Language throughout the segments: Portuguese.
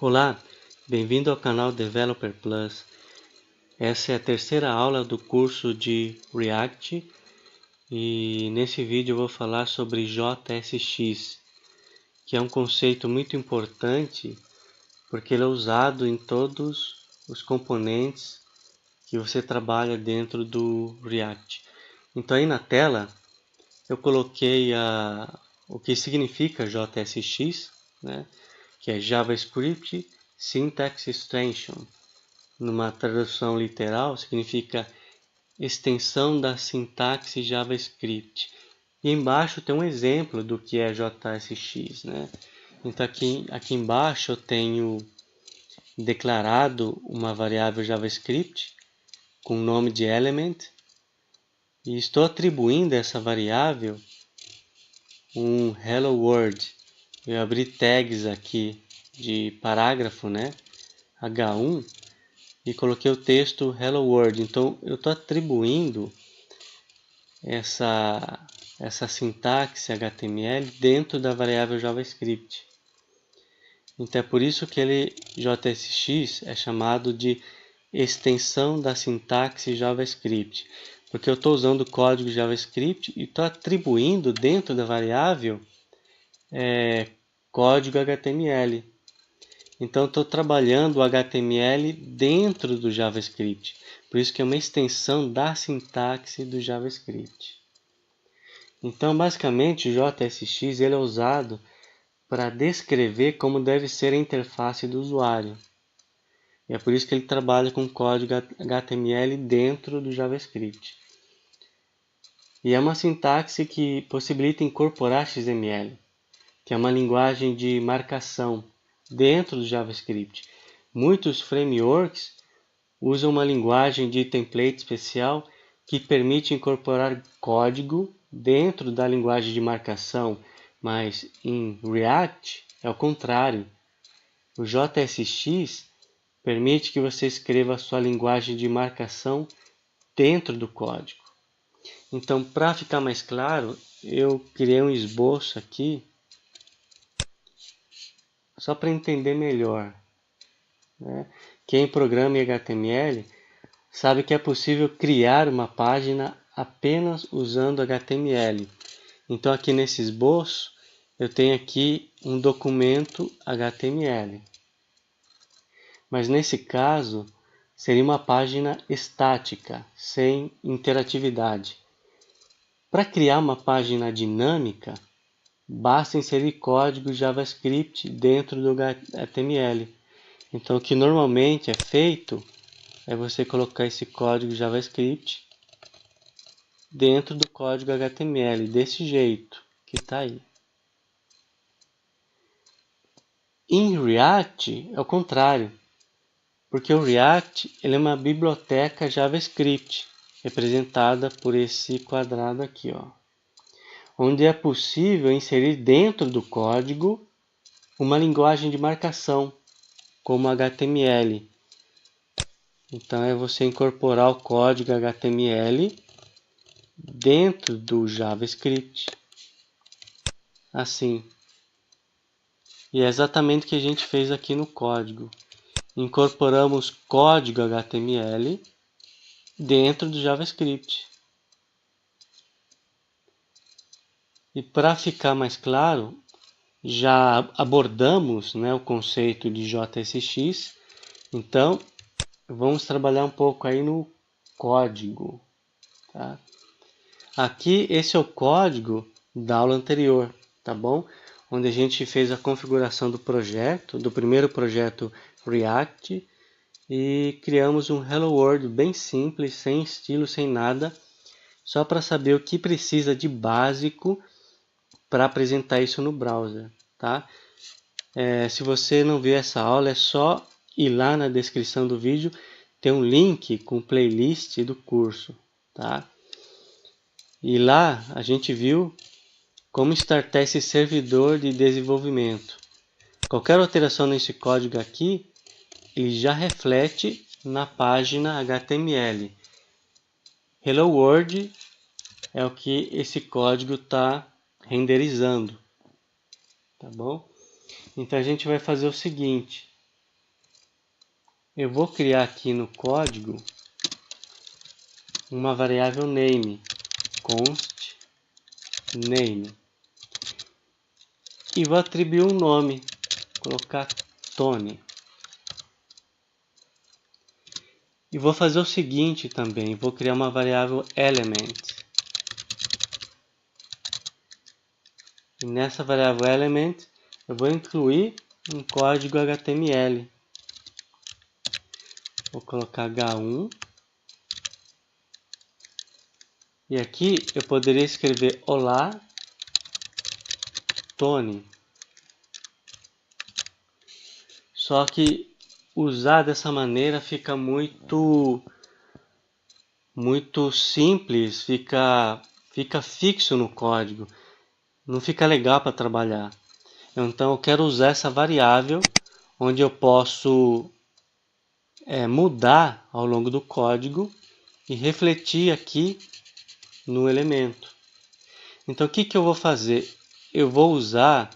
Olá, bem-vindo ao canal Developer Plus. Essa é a terceira aula do curso de React e nesse vídeo eu vou falar sobre JSX, que é um conceito muito importante porque ele é usado em todos os componentes que você trabalha dentro do React. Então aí na tela eu coloquei o que significa JSX, né? Que é JavaScript Syntax Extension. Numa tradução literal, significa extensão da sintaxe JavaScript. E embaixo tem um exemplo do que é JSX, né? Então aqui embaixo eu tenho declarado uma variável JavaScript com o nome de element e estou atribuindo a essa variável um Hello World. Eu abri tags aqui de parágrafo, né? H1 e coloquei o texto Hello World. Então eu estou atribuindo essa sintaxe HTML dentro da variável JavaScript. Então é por isso que ele JSX é chamado de extensão da sintaxe JavaScript, porque eu estou usando o código JavaScript e estou atribuindo dentro da variável código HTML. Então estou trabalhando o HTML dentro do JavaScript, por isso que é uma extensão da sintaxe do JavaScript. Então basicamente o JSX ele é usado para descrever como deve ser a interface do usuário. E é por isso que ele trabalha com código HTML dentro do JavaScript. E é uma sintaxe que possibilita incorporar XML, que é uma linguagem de marcação dentro do JavaScript. Muitos frameworks usam uma linguagem de template especial que permite incorporar código dentro da linguagem de marcação, mas em React é o contrário. O JSX permite que você escreva a sua linguagem de marcação dentro do código. Então, para ficar mais claro, eu criei um esboço aqui só para entender melhor, né? Quem programa em HTML sabe que é possível criar uma página apenas usando HTML. Então aqui nesse esboço eu tenho aqui um documento HTML. Mas nesse caso seria uma página estática, sem interatividade. Para criar uma página dinâmica, basta inserir código JavaScript dentro do HTML. Então o que normalmente é feito é você colocar esse código JavaScript dentro do código HTML, desse jeito que está aí. Em React é o contrário, porque o React ele é uma biblioteca JavaScript, representada por esse quadrado aqui, ó, onde é possível inserir dentro do código uma linguagem de marcação, como HTML. Então é você incorporar o código HTML dentro do JavaScript, assim. E é exatamente o que a gente fez aqui no código. Incorporamos código HTML dentro do JavaScript. E para ficar mais claro, já abordamos, né, o conceito de JSX. Então, vamos trabalhar um pouco aí no código. Tá? Aqui, esse é o código da aula anterior, tá bom? Onde a gente fez a configuração do projeto, do primeiro projeto React, e criamos um Hello World bem simples, sem estilo, sem nada, só para saber o que precisa de básico para apresentar isso no browser, tá? Se você não viu essa aula, é só ir lá na descrição do vídeo, tem um link com playlist do curso, tá? E lá a gente viu como startar esse servidor de desenvolvimento. Qualquer alteração nesse código aqui, ele já reflete na página HTML. Hello World é o que esse código está renderizando, tá bom? Então a gente vai fazer o seguinte, eu vou criar aqui no código uma variável name, const name, e vou atribuir um nome, colocar Tony. E vou fazer o seguinte também, vou criar uma variável element. E nessa variável element eu vou incluir um código HTML. Vou colocar H1. E aqui eu poderia escrever olá, Tony. Só que usar dessa maneira fica muito simples, fica fixo no código. Não fica legal para trabalhar. Então eu quero usar essa variável onde eu posso mudar ao longo do código e refletir aqui no elemento. Então o que eu vou fazer? Eu vou usar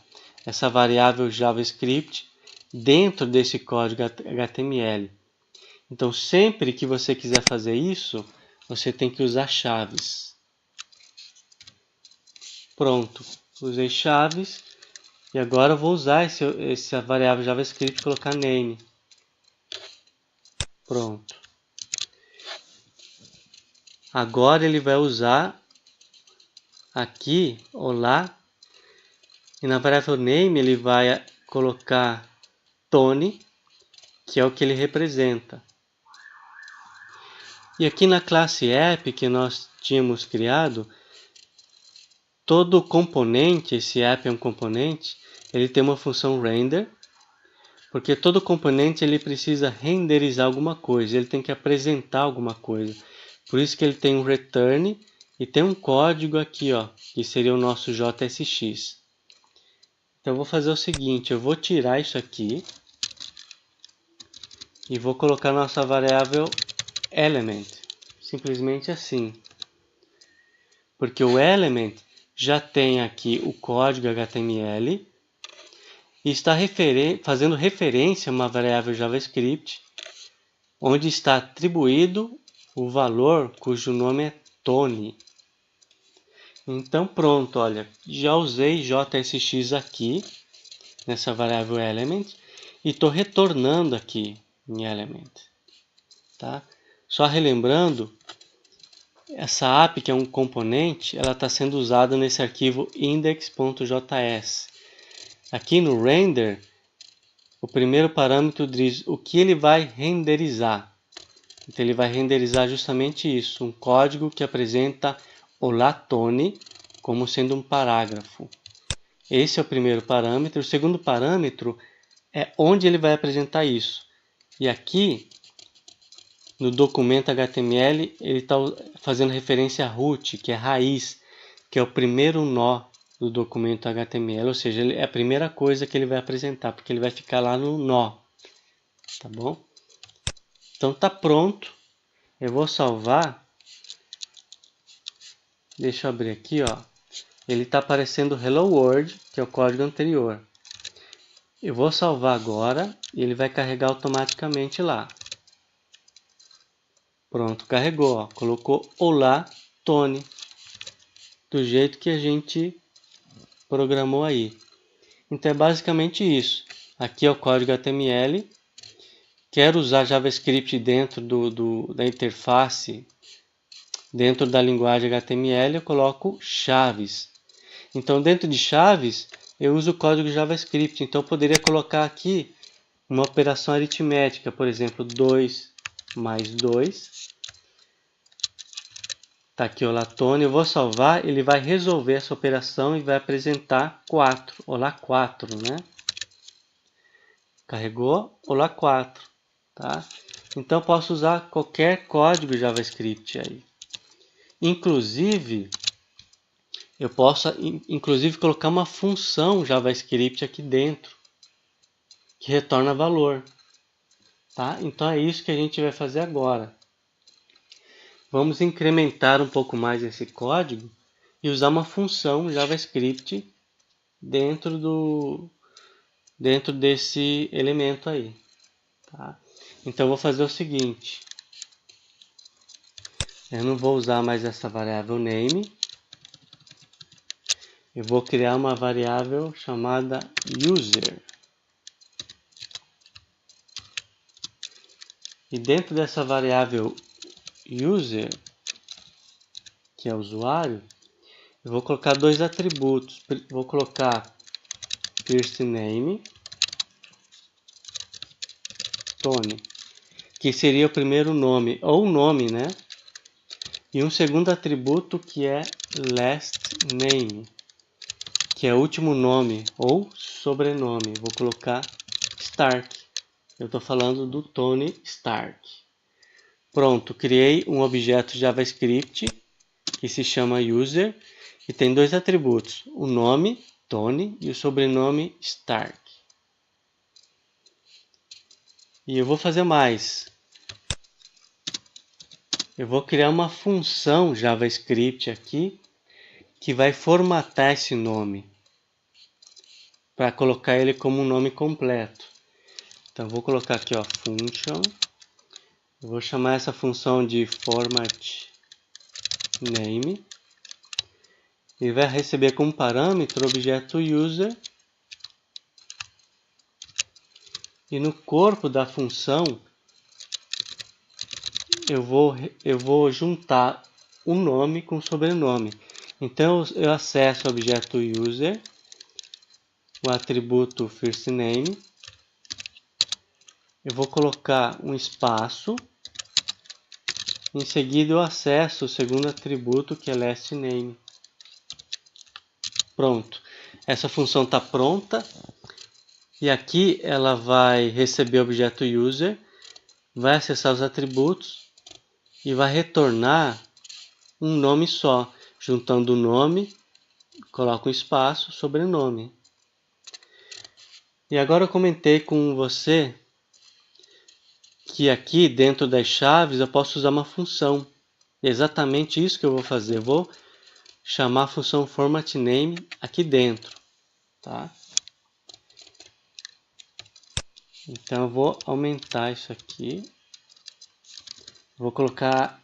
essa variável JavaScript dentro desse código HTML. Então sempre que você quiser fazer isso, você tem que usar chaves. Pronto, usei chaves e agora eu vou usar essa variável JavaScript e colocar name. Pronto. Agora ele vai usar aqui, olá, e na variável name ele vai colocar Tony, que é o que ele representa. E aqui na classe app que nós tínhamos criado, todo componente, esse app é um componente, ele tem uma função render, porque todo componente ele precisa renderizar alguma coisa, ele tem que apresentar alguma coisa. Por isso que ele tem um return e tem um código aqui, ó, que seria o nosso JSX. Então eu vou fazer o seguinte, eu vou tirar isso aqui e vou colocar nossa variável element, simplesmente assim. Porque o element já tem aqui o código HTML e está fazendo referência a uma variável JavaScript, onde está atribuído o valor cujo nome é Tony. Então pronto, olha, já usei JSX aqui, nessa variável element, e estou retornando aqui em element. Tá? Só relembrando, essa app, que é um componente, ela está sendo usada nesse arquivo index.js. Aqui no render, o primeiro parâmetro diz o que ele vai renderizar. Então ele vai renderizar justamente isso, um código que apresenta olá Tony como sendo um parágrafo. Esse é o primeiro parâmetro. O segundo parâmetro é onde ele vai apresentar isso. E aqui, no documento HTML, ele está fazendo referência a root, que é raiz, que é o primeiro nó do documento HTML, ou seja, é a primeira coisa que ele vai apresentar, porque ele vai ficar lá no nó. Tá bom? Então tá pronto. Eu vou salvar. Deixa eu abrir aqui, ó. Ele está aparecendo Hello World, que é o código anterior. Eu vou salvar agora e ele vai carregar automaticamente lá. Pronto, carregou, ó. Colocou Olá Tony, do jeito que a gente programou aí. Então é basicamente isso. Aqui é o código HTML. Quero usar JavaScript dentro da interface, dentro da linguagem HTML, eu coloco chaves. Então dentro de chaves, eu uso o código JavaScript. Então eu poderia colocar aqui uma operação aritmética, por exemplo, 2 mais 2. Está aqui olá Tony, eu vou salvar, ele vai resolver essa operação e vai apresentar 4, olá 4, né? Carregou, olá 4, tá? Então eu posso usar qualquer código JavaScript aí. Inclusive, eu posso colocar uma função JavaScript aqui dentro, que retorna valor, tá? Então é isso que a gente vai fazer agora. Vamos incrementar um pouco mais esse código e usar uma função JavaScript dentro desse elemento aí. Tá? Então eu vou fazer o seguinte. Eu não vou usar mais essa variável name. Eu vou criar uma variável chamada user. E dentro dessa variável user, que é usuário, eu vou colocar dois atributos. Vou colocar first name, Tony, que seria o primeiro nome, ou nome, né? E um segundo atributo que é last name, que é o último nome ou sobrenome. Vou colocar Stark. Eu estou falando do Tony Stark. Pronto, criei um objeto JavaScript que se chama user e tem dois atributos, o nome Tony e o sobrenome Stark. E eu vou fazer mais. Eu vou criar uma função JavaScript aqui que vai formatar esse nome para colocar ele como um nome completo. Então vou colocar aqui, ó, function. Eu vou chamar essa função de format name e vai receber como parâmetro o objeto user. E no corpo da função eu vou juntar o nome com o sobrenome. Então eu acesso o objeto user, o atributo first name. Eu vou colocar um espaço. Em seguida eu acesso o segundo atributo, que é last name. Pronto. Essa função está pronta. E aqui ela vai receber o objeto user, vai acessar os atributos e vai retornar um nome só, juntando o nome, coloca um espaço, sobrenome. E agora eu comentei com você que aqui dentro das chaves eu posso usar uma função. É exatamente isso que eu vou fazer. Eu vou chamar a função formatName aqui dentro, tá? Então eu vou aumentar isso aqui. Vou colocar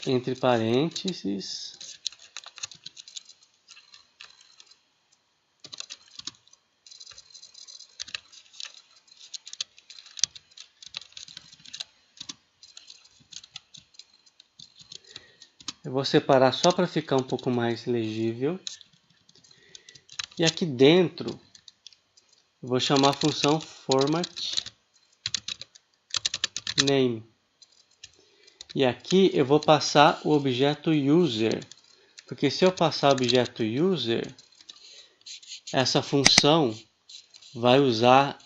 entre parênteses. Eu vou separar só para ficar um pouco mais legível. E aqui dentro, eu vou chamar a função formatName. E aqui eu vou passar o objeto user. Porque se eu passar o objeto user, essa função vai usar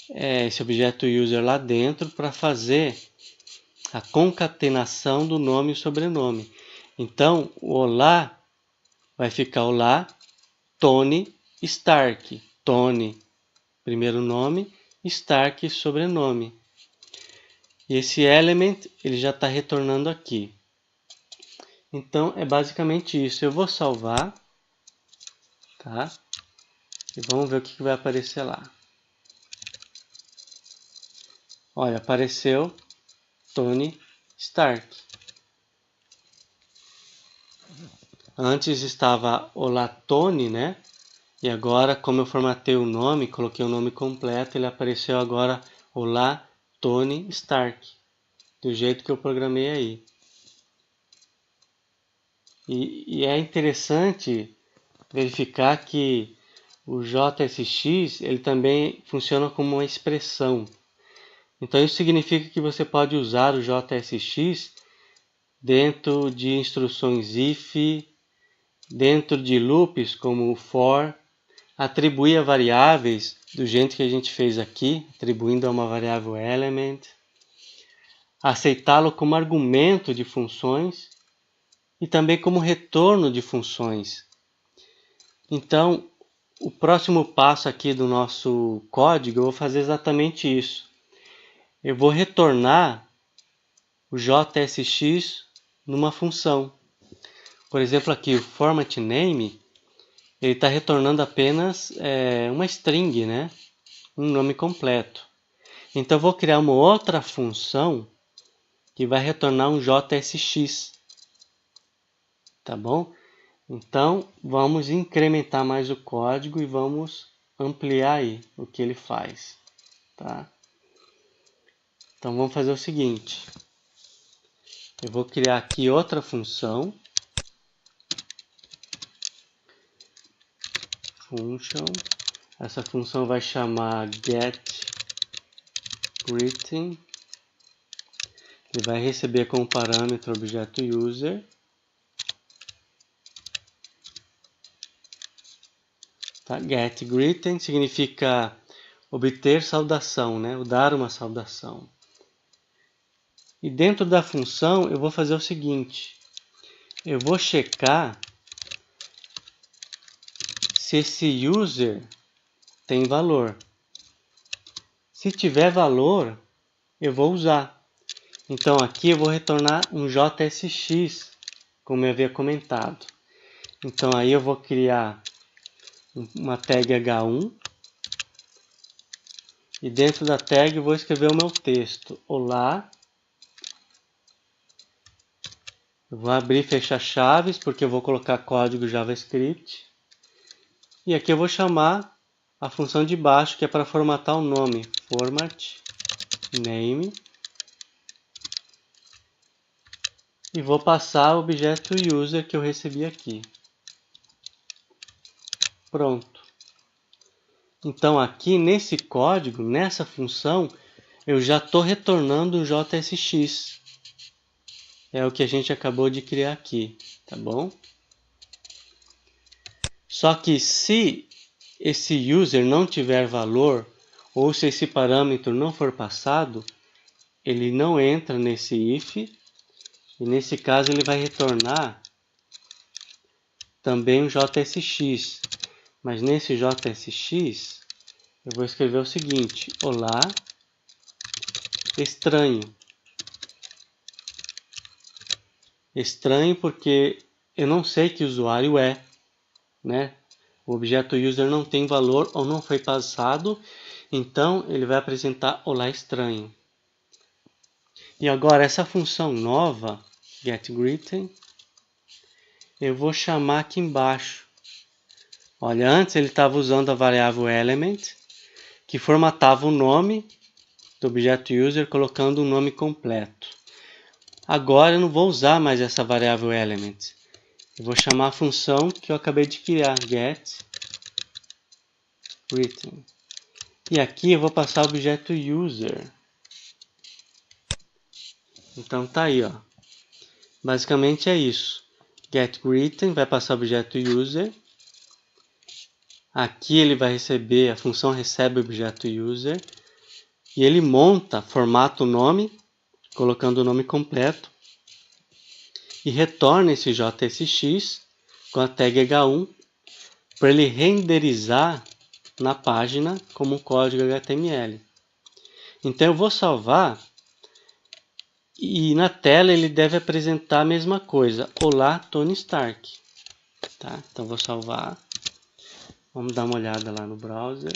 esse objeto user lá dentro para fazer a concatenação do nome e sobrenome. Então, o olá vai ficar olá Tony Stark. Tony, primeiro nome, Stark, sobrenome. E esse element ele já está retornando aqui. Então, é basicamente isso. Eu vou salvar, tá? E vamos ver o que vai aparecer lá. Olha, apareceu Tony Stark. Antes estava olá Tony, né? E agora, como eu formatei o nome, coloquei o nome completo, ele apareceu agora olá Tony Stark, do jeito que eu programei aí. E é interessante verificar que o JSX ele também funciona como uma expressão. Então isso significa que você pode usar o JSX dentro de instruções if, dentro de loops como o for, atribuir a variáveis do jeito que a gente fez aqui, atribuindo a uma variável element, aceitá-lo como argumento de funções e também como retorno de funções. Então, o próximo passo aqui do nosso código, eu vou fazer exatamente isso. Eu vou retornar o JSX numa função. Por exemplo, aqui o formatName, ele está retornando apenas uma string, né? Um nome completo. Então eu vou criar uma outra função que vai retornar um JSX, tá bom? Então vamos incrementar mais o código e vamos ampliar aí o que ele faz, tá? Então vamos fazer o seguinte, eu vou criar aqui outra função, function, essa função vai chamar getGreeting, ele vai receber como parâmetro o objeto user, tá? GetGreeting significa obter saudação, né? Ou dar uma saudação. E dentro da função eu vou fazer o seguinte, eu vou checar se esse user tem valor. Se tiver valor, eu vou usar. Então aqui eu vou retornar um JSX, como eu havia comentado. Então aí eu vou criar uma tag H1 e dentro da tag eu vou escrever o meu texto. Olá. Eu vou abrir e fechar chaves porque eu vou colocar código JavaScript. E aqui eu vou chamar a função de baixo que é para formatar o nome. Format name. E vou passar o objeto user que eu recebi aqui. Pronto. Então aqui nesse código, nessa função, eu já estou retornando um JSX. É o que a gente acabou de criar aqui, tá bom? Só que se esse user não tiver valor, ou se esse parâmetro não for passado, ele não entra nesse if, e nesse caso ele vai retornar também um JSX. Mas nesse JSX, eu vou escrever o seguinte, olá, estranho. Estranho porque eu não sei que usuário é, né? O objeto user não tem valor ou não foi passado, então ele vai apresentar olá estranho. E agora essa função nova, getGreeting, eu vou chamar aqui embaixo. Olha, antes ele estava usando a variável element, que formatava o nome do objeto user colocando um nome completo. Agora eu não vou usar mais essa variável element. Eu vou chamar a função que eu acabei de criar, getGreeting. E aqui eu vou passar o objeto user. Então tá aí, ó. Basicamente é isso. GetGreeting vai passar o objeto user. Aqui ele vai receber, a função recebe o objeto user. E ele monta, formata o nome, colocando o nome completo. E retorna esse JSX com a tag H1 para ele renderizar na página como um código HTML. Então eu vou salvar e na tela ele deve apresentar a mesma coisa. Olá, Tony Stark. Tá? Então vou salvar. Vamos dar uma olhada lá no browser.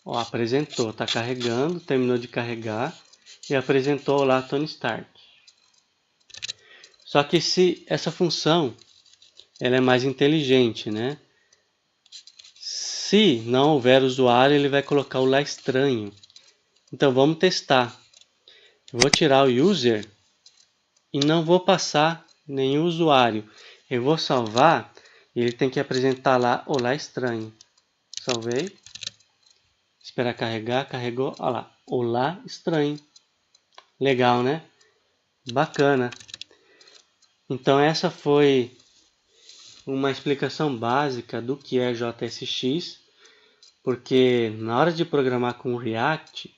Ó, apresentou, está carregando, terminou de carregar e apresentou Olá, Tony Stark. Só que se essa função ela é mais inteligente, né? Se não houver usuário, ele vai colocar o lá estranho. Então vamos testar. Eu vou tirar o user e não vou passar nenhum usuário. Eu vou salvar e ele tem que apresentar lá olá estranho. Salvei. Esperar carregar, carregou. Olha lá, olá estranho. Legal, né? Bacana. Então essa foi uma explicação básica do que é JSX, porque na hora de programar com React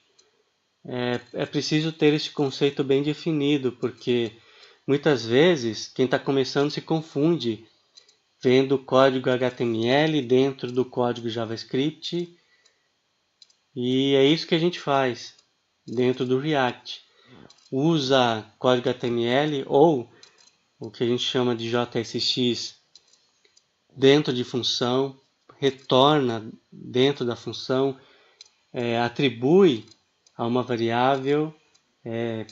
é preciso ter esse conceito bem definido, porque muitas vezes quem está começando se confunde vendo o código HTML dentro do código JavaScript, e é isso que a gente faz dentro do React. Usa código HTML ou o que a gente chama de JSX dentro de função, retorna dentro da função, atribui a uma variável,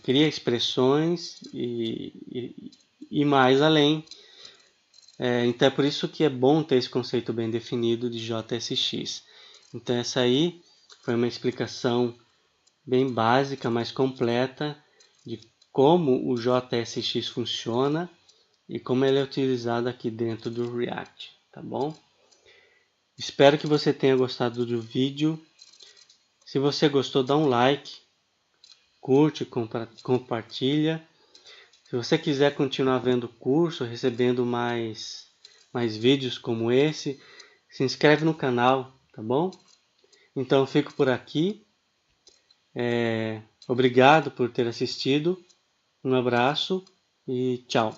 cria expressões e mais além. Então é por isso que é bom ter esse conceito bem definido de JSX. Então essa aí foi uma explicação bem básica, mas completa, de como o JSX funciona e como ele é utilizado aqui dentro do React, tá bom? Espero que você tenha gostado do vídeo. Se você gostou, dá um like, curte, compartilha. Se você quiser continuar vendo o curso, recebendo mais vídeos como esse, se inscreve no canal, tá bom? Então eu fico por aqui. Obrigado por ter assistido. Um abraço e tchau.